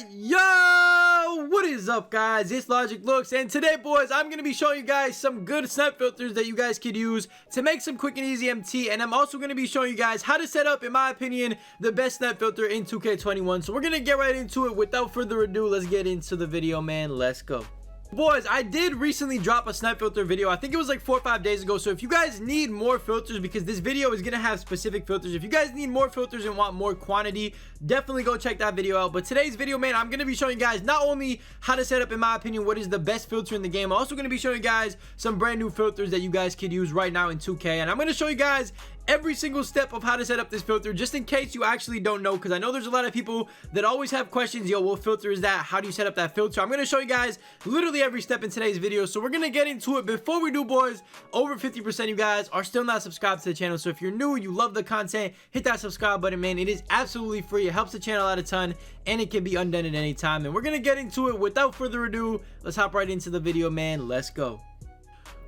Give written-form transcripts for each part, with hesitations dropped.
Yo, what is up, guys? It's LogicLookss, and today, boys, I'm going to be showing you guys some good snipe filters that you guys could use to make some quick and easy MT, and I'm also going to be showing you guys how to set up, in my opinion, the best snipe filter in 2K21. So we're going to get right into it. Without further ado, let's get into the video, man. Let's go. Boys, I did recently drop a snipe filter video. I think it was like 4 or 5 days ago. So if you guys need more filters, because this video is going to have specific filters, if you guys need more filters and want more quantity, definitely go check that video out. But today's video, man, I'm going to be showing you guys not only how to set up, in my opinion, what is the best filter in the game, I'm also going to be showing you guys some brand new filters that you guys could use right now in 2K. And I'm going to show you guys every single step of how to set up this filter, just in case you actually don't know, because I know there's a lot of people that always have questions. Yo, what filter is that? How do you set up that filter? I'm going to show you guys literally every step in today's video, so we're going to get into it. Before we do, boys, over 50% of you guys are still not subscribed to the channel, so if you're new, you love the content, hit that subscribe button, man. It is absolutely free. It helps the channel out a ton, and it can be undone at any time. And we're going to get into it. Without further ado, let's hop right into the video, man. Let's go.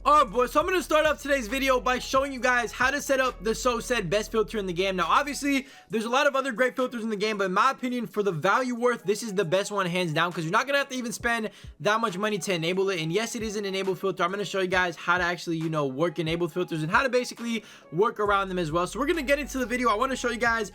Alright, boys, so I'm going to start off today's video by showing you guys how to set up the so-said best filter in the game. Now, obviously, there's a lot of other great filters in the game, but in my opinion, for the value worth, this is the best one, hands down, because you're not going to have to even spend that much money to enable it. And yes, it is an enabled filter. I'm going to show you guys how to actually, work enabled filters and how to basically work around them as well. So we're going to get into the video. I want to show you guys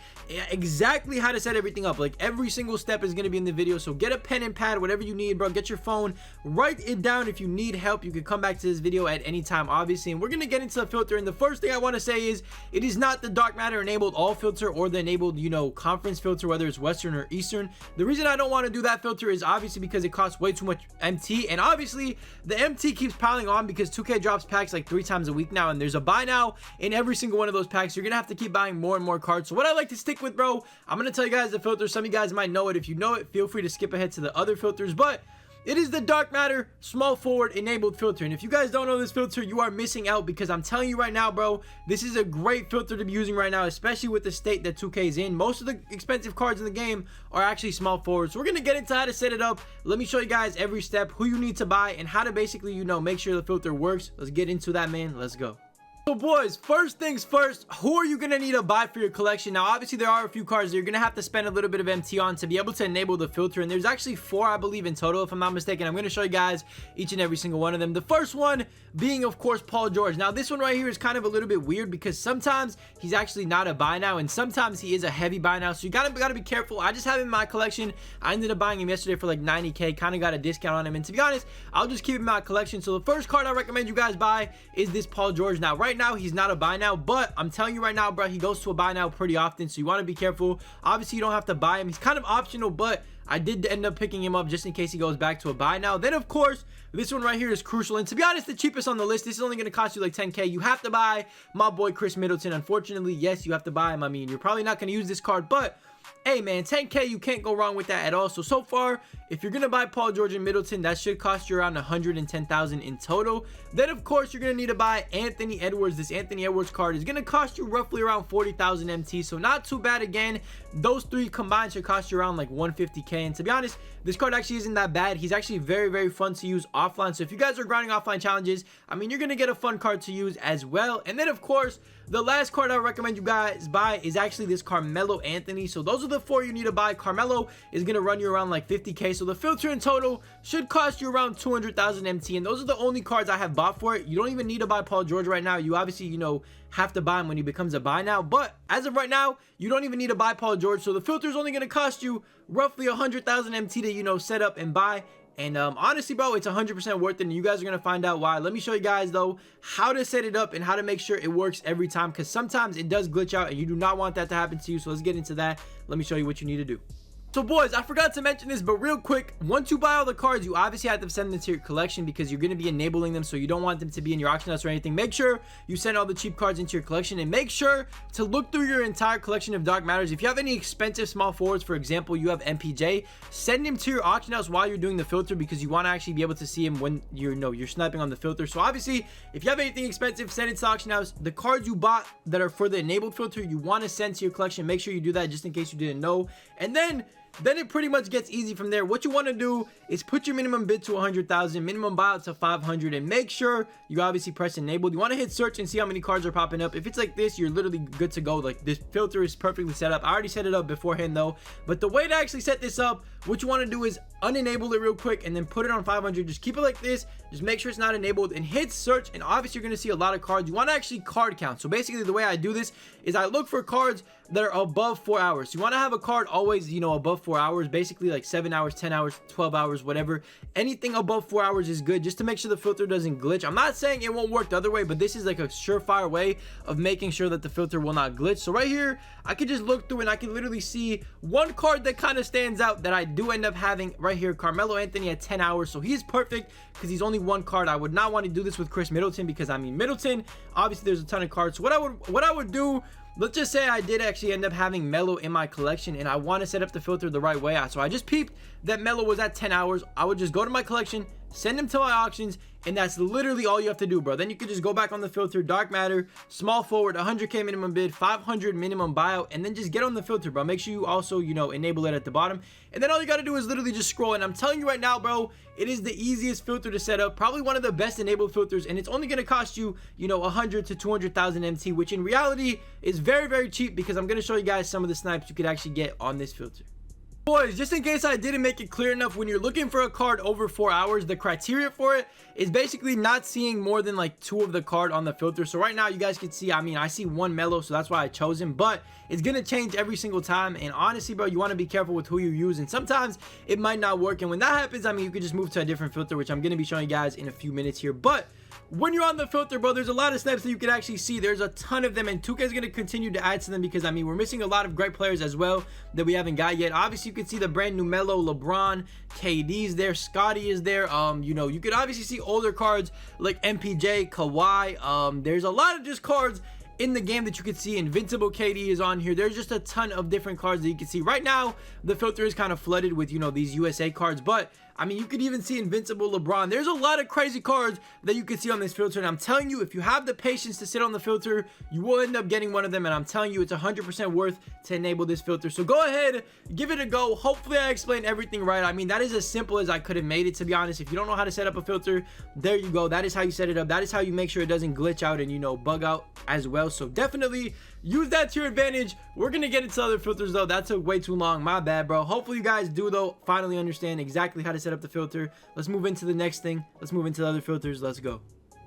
exactly how to set everything up. Like, every single step is going to be in the video. So get a pen and pad, whatever you need, bro. Get your phone, write it down. If you need help, you can come back to this video at any time, obviously. And we're gonna get into the filter, and the first thing I want to say is it is not the dark matter enabled all filter or the enabled conference filter, whether it's Western or Eastern. The reason I don't want to do that filter is obviously because it costs way too much MT, and obviously the MT keeps piling on because 2K drops packs like 3 times a week now, and there's a buy now in every single one of those packs. You're gonna have to keep buying more and more cards. So what I like to stick with, bro, I'm gonna tell you guys the filter. Some of you guys might know it. If you know it, feel free to skip ahead to the other filters, but it is the dark matter small forward enabled filter. And if you guys don't know this filter, you are missing out, because I'm telling you right now, bro, this is a great filter to be using right now, especially with the state that 2K is in. Most of the expensive cards in the game are actually small forward. So we're going to get into how to set it up. Let me show you guys every step, who you need to buy, and how to basically, make sure the filter works. Let's get into that, man. Let's go. So, boys, first things first, who are you going to need to buy for your collection? Now, obviously, there are a few cards that you're going to have to spend a little bit of MT on to be able to enable the filter. And there's actually 4, I believe, in total, if I'm not mistaken. I'm going to show you guys each and every single one of them. The first one being, of course, Paul George. Now, this one right here is kind of a little bit weird because sometimes he's actually not a buy now, and sometimes he is a heavy buy now. So you gotta be careful. I just have him in my collection. I ended up buying him yesterday for like 90K. Kind of got a discount on him. And to be honest, I'll just keep him in my collection. So the first card I recommend you guys buy is this Paul George. Now, right now, he's not a buy now, but I'm telling you right now, bro, he goes to a buy now pretty often, so you want to be careful. Obviously, you don't have to buy him. He's kind of optional, but I did end up picking him up just in case he goes back to a buy now. Then, of course, this one right here is crucial, and to be honest, the cheapest on the list. This is only going to cost you like 10K. You have to buy my boy Chris Middleton. Unfortunately, yes, you have to buy him. I mean, you're probably not going to use this card, but hey, man, 10K, you can't go wrong with that at all. So far, if you're going to buy Paul George and Middleton, that should cost you around 110,000 in total. Then, of course, you're going to need to buy Anthony Edwards. This Anthony Edwards card is going to cost you roughly around 40,000 MT, so not too bad. Again, those 3 combined should cost you around like 150K. And to be honest, this card actually isn't that bad. He's actually very, very fun to use offline. So if you guys are grinding offline challenges, I mean, you're going to get a fun card to use as well. And then, of course, the last card I recommend you guys buy is actually this Carmelo Anthony. So those are the 4 you need to buy. Carmelo is going to run you around like 50K. So the filter in total should cost you around 200,000 MT. And those are the only cards I have bought for it. You don't even need to buy Paul George right now. You obviously, have to buy him when he becomes a buy now. But as of right now, you don't even need to buy Paul George. So the filter is only going to cost you roughly 100,000 MT to, set up and buy. And honestly, bro, it's 100% worth it, and you guys are going to find out why. Let me show you guys, though, how to set it up and how to make sure it works every time, because sometimes it does glitch out, and you do not want that to happen to you. So let's get into that. Let me show you what you need to do. So, boys, I forgot to mention this, but real quick, once you buy all the cards, you obviously have to send them to your collection because you're going to be enabling them, so you don't want them to be in your auction house or anything. Make sure you send all the cheap cards into your collection, and make sure to look through your entire collection of dark matters. If you have any expensive small forwards, for example, you have MPJ, send him to your auction house while you're doing the filter, because you want to actually be able to see him when you're sniping on the filter. So obviously, if you have anything expensive, send it to the auction house. The cards you bought that are for the enabled filter, you want to send to your collection. Make sure you do that just in case you didn't know. And then it pretty much gets easy from there. What you want to do is put your minimum bid to 100,000, minimum buyout to 500, and make sure you obviously press enabled. You want to hit search and see how many cards are popping up. If it's like this, you're literally good to go. Like, this filter is perfectly set up. I already set it up beforehand though, but the way to actually set this up what you want to do is unenable it real quick and then put it on 500. Just keep it like this, just make sure it's not enabled and hit search, and obviously you're going to see a lot of cards. You want to actually card count. So basically the way I do this is I look for cards that are above 4 hours. So you want to have a card always, you know, above 4 hours, basically like 7 hours, 10 hours, 12 hours, whatever. Anything above 4 hours is good, just to make sure the filter doesn't glitch. I'm not saying it won't work the other way, but this is like a surefire way of making sure that the filter will not glitch. So right here, I could just look through and I can literally see one card that kind of stands out that I do end up having right here. Carmelo Anthony at 10 hours. So he's perfect because he's only one card. I would not want to do this with Chris Middleton because, I mean, Middleton, obviously there's a ton of cards. So what I would do, let's just say I did actually end up having Melo in my collection and I want to set up the filter the right way. So I just peeped that Melo was at 10 hours. I would just go to my collection, send him to my auctions, and that's literally all you have to do, bro. Then you can just go back on the filter, dark matter, small forward, 100k minimum bid, 500 minimum buyout, and then just get on the filter, bro. Make sure you also, you know, enable it at the bottom, and then all you got to do is literally just scroll. And I'm telling you right now, bro, it is the easiest filter to set up, probably one of the best enabled filters, and it's only going to cost you, you know, 100 to 200,000 MT, which in reality is very, very cheap, because I'm going to show you guys some of the snipes you could actually get on this filter. Boys, just in case I didn't make it clear enough, when you're looking for a card over 4 hours, the criteria for it is basically not seeing more than like 2 of the card on the filter. So right now you guys can see, I mean, I see 1 Melo, so that's why I chose him, but it's gonna change every single time. And honestly, bro, you want to be careful with who you use, and sometimes it might not work. And when that happens, I mean, you can just move to a different filter, which I'm gonna be showing you guys in a few minutes here. But when you're on the filter, bro, there's a lot of snipes that you can actually see. There's a ton of them, and 2K is going to continue to add to them because, I mean, we're missing a lot of great players as well that we haven't got yet. Obviously, you can see the brand new Melo, LeBron, KD's there, Scotty is there. You know, you could obviously see older cards like MPJ, Kawhi. There's a lot of just cards in the game that you can see. Invincible KD is on here. There's just a ton of different cards that you can see. Right now, the filter is kind of flooded with, you know, these USA cards, but I mean, you could even see Invincible LeBron. There's a lot of crazy cards that you can see on this filter, and I'm telling you, if you have the patience to sit on the filter, you will end up getting one of them, and I'm telling you, it's 100% worth to enable this filter. So go ahead, give it a go. Hopefully I explained everything right. I mean, that is as simple as I could have made it, to be honest. If you don't know how to set up a filter, there you go. That is how you set it up. That is how you make sure it doesn't glitch out and, you know, bug out as well. So definitely use that to your advantage. We're gonna get into other filters though. That took way too long, my bad, bro. Hopefully you guys do though finally understand exactly how to set up the filter. Let's move into the next thing. Let's move into the other filters. Let's go.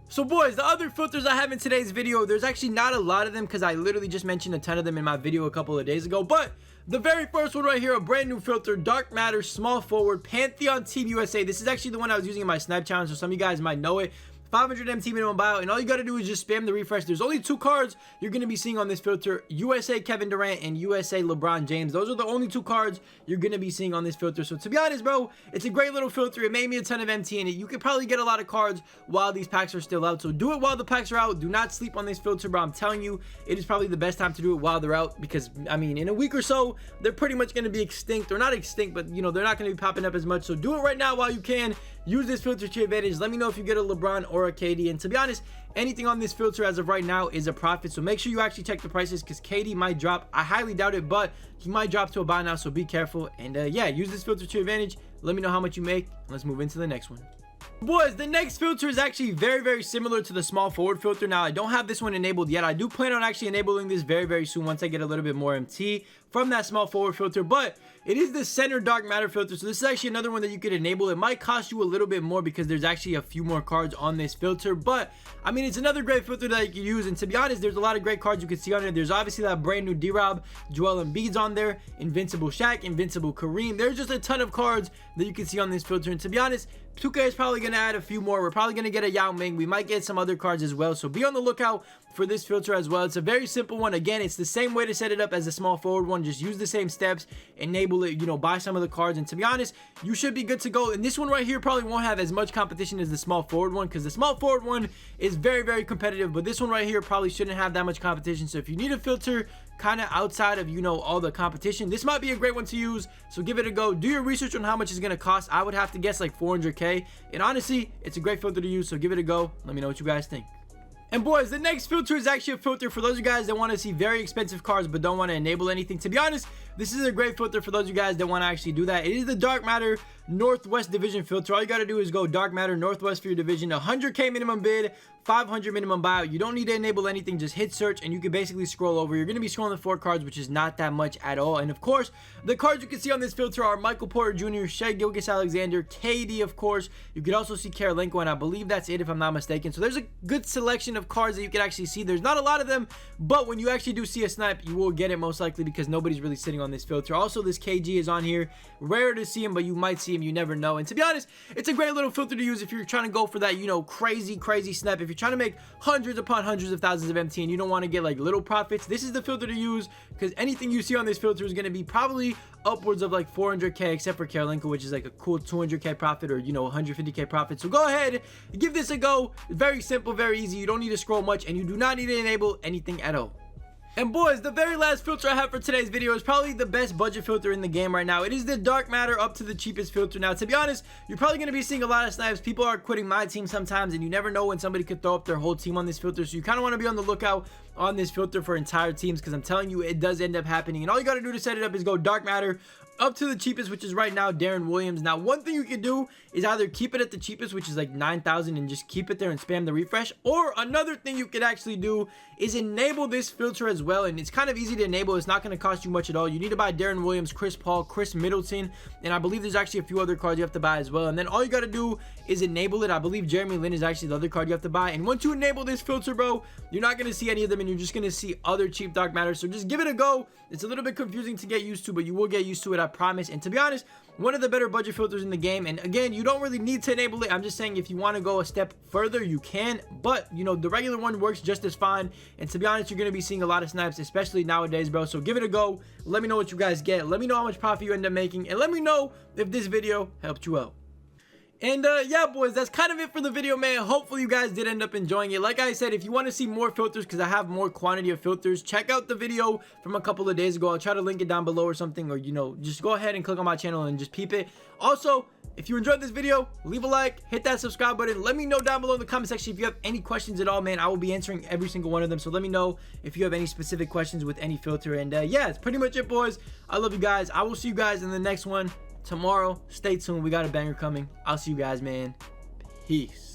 So boys, the other filters I have in today's video, there's actually not a lot of them because I literally just mentioned a ton of them in my video a couple of days ago. But the very first one right here, a brand new filter, dark matter, small forward, Pantheon Team USA. This is actually the one I was using in my snipe challenge, so some of you guys might know it. 500 MT minimum buyout, and all you got to do is just spam the refresh. There's only 2 cards you're going to be seeing on this filter, USA Kevin Durant and USA LeBron James. Those are the only 2 cards you're going to be seeing on this filter. So to be honest, bro, it's a great little filter. It made me a ton of MT in it. You could probably get a lot of cards while these packs are still out, so do it while the packs are out. Do not sleep on this filter, bro. I'm telling you, it is probably the best time to do it while they're out, because I mean, in a week or so, they're pretty much going to be extinct, or not extinct, but you know, they're not going to be popping up as much. So do it right now while you can. Use this filter to your advantage. Let me know if you get a LeBron or a KD, and to be honest, anything on this filter as of right now is a profit. So make sure you actually check the prices, because KD might drop. I highly doubt it, but he might drop to a buy now, so be careful. And yeah, use this filter to your advantage. Let me know how much you make, and let's move into the next one. Boys, the next filter is actually very, very similar to the small forward filter. Now, I don't have this one enabled yet. I do plan on actually enabling this very, very soon once I get a little bit more MT from that small forward filter, but it is the center dark matter filter. So this is actually another one that you could enable. It might cost you a little bit more because there's actually a few more cards on this filter, but I mean, it's another great filter that you can use. And to be honest, there's a lot of great cards you can see on it. There's obviously that brand new D-Rob, Joel Embiid's on there, Invincible Shaq, Invincible Kareem. There's just a ton of cards that you can see on this filter, and to be honest, 2K is probably going to add a few more. We're probably going to get a Yao Ming. We might get some other cards as well, so be on the lookout for this filter as well. It's a very simple one. Again, it's the same way to set it up as the small forward one. Just use the same steps, enable it, you know, buy some of the cards, and to be honest, you should be good to go. And this one right here probably won't have as much competition as the small forward one, because the small forward one is very, very competitive, but this one right here probably shouldn't have that much competition. So if you need a filter kind of outside of, you know, all the competition, this might be a great one to use. So give it a go. Do your research on how much it's going to cost. I would have to guess like 400k, and honestly, it's a great filter to use, so give it a go. Let me know what you guys think. And boys, the next filter is actually a filter for those of you guys that want to see very expensive cards but don't want to enable anything. To be honest, this is a great filter for those of you guys that want to actually do that. It is the Dark Matter Northwest Division filter. All you got to do is go Dark Matter Northwest for your division. 100k minimum bid, 500 minimum buyout. You don't need to enable anything, just hit search and you can basically scroll over. You're going to be scrolling the 4 cards, which is not that much at all. And of course, the cards you can see on this filter are Michael Porter Jr., Shea Gilgeous-Alexander, KD, of course. You could also see Karolinko, and I believe that's it if I'm not mistaken. So there's a good selection of cards that you can actually see. There's not a lot of them, but when you actually do see a snipe, you will get it most likely because nobody's really sitting on this filter. Also, this KG is on here. Rare to see him, but you might see him. You never know. And to be honest, it's a great little filter to use if you're trying to go for that, you know, crazy snipe. If you're trying to make hundreds upon hundreds of thousands of MT and you don't want to get like little profits, this is the filter to use because anything you see on this filter is going to be probably upwards of like 400k, except for Karolinko, which is like a cool 200k profit, or you know, 150k profit. So go ahead, give this a go. Very simple, very easy. You don't need to scroll much and you do not need to enable anything at all. And boys, the very last filter I have for today's video is probably the best budget filter in the game right now. It is the Dark Matter up to the cheapest filter. Now, to be honest, you're probably going to be seeing a lot of snipes. People are quitting my team sometimes, and you never know when somebody could throw up their whole team on this filter. So you kind of want to be on the lookout on this filter for entire teams, because I'm telling you, it does end up happening. And all you got to do to set it up is go Dark Matter up to the cheapest, which is right now Darren Williams. Now, one thing you can do is either keep it at the cheapest, which is like 9,000, and just keep it there and spam the refresh, or another thing you could actually do is enable this filter as well. And it's kind of easy to enable. It's not going to cost you much at all. You need to buy Darren Williams, Chris Paul, Chris Middleton, and I believe there's actually a few other cards you have to buy as well. And then all you got to do is enable it. I believe Jeremy Lin is actually the other card you have to buy. And once you enable this filter, bro, you're not going to see any of them, and you're just going to see other cheap Dark Matter. So just give it a go. It's a little bit confusing to get used to, but you will get used to it, I promise. And to be honest, one of the better budget filters in the game. And again, you don't really need to enable it. I'm just saying if you want to go a step further, you can. But, you know, the regular one works just as fine. And to be honest, you're going to be seeing a lot of snipes, especially nowadays, bro. So give it a go. Let me know what you guys get. Let me know how much profit you end up making. And let me know if this video helped you out. And yeah, boys, that's kind of it for the video, man. Hopefully you guys did end up enjoying it. Like I said, if you want to see more filters, because I have more quantity of filters, check out the video from a couple of days ago. I'll try to link it down below or something, or you know, just go ahead and click on my channel and just peep it. Also, if you enjoyed this video, leave a like, hit that subscribe button. Let me know down below in the comment section if you have any questions at all, man. I will be answering every single one of them. So let me know if you have any specific questions with any filter. And yeah, it's pretty much it, boys. I love you guys. I will see you guys in the next one tomorrow. Stay tuned. We got a banger coming. I'll see you guys, man. Peace.